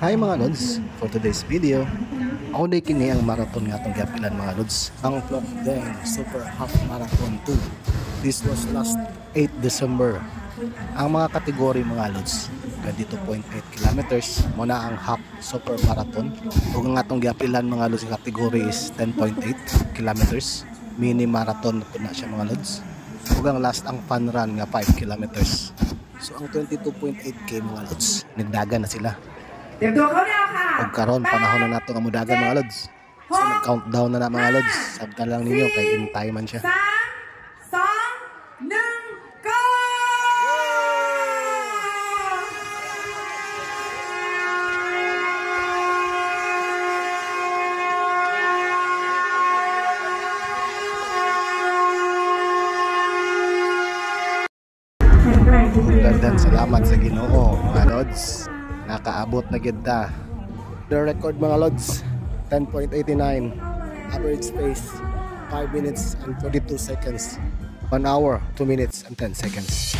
Hi mga lods, for today's video, ako na kini ang marathon nga itong gapilan mga lods. Ang Plockden Super Half Marathon 2. This was last 8 December. Ang mga kategory mga lods, ganito 0.8 kilometers, muna ang half super marathon. Kung nga itong gapilan mga lods, kategory is 10.8 kilometers. Mini marathon po na siya mga lods. Kung ang last ang fun run nga 5 kilometers. So ang 22.8k mga lods, nagdagan na sila. Pagkaroon, panahon na nato nga mudagan mga lods. So nag-countdown na mga lods. Sabta lang ninyo kay in time man siya. Gandang salamat sa Ginoo mga lods. Nakaabot na ganda. The record mga lods, 10.89. Average pace 5 minutes and 42 seconds. 1 hour, 2 minutes and 10 seconds.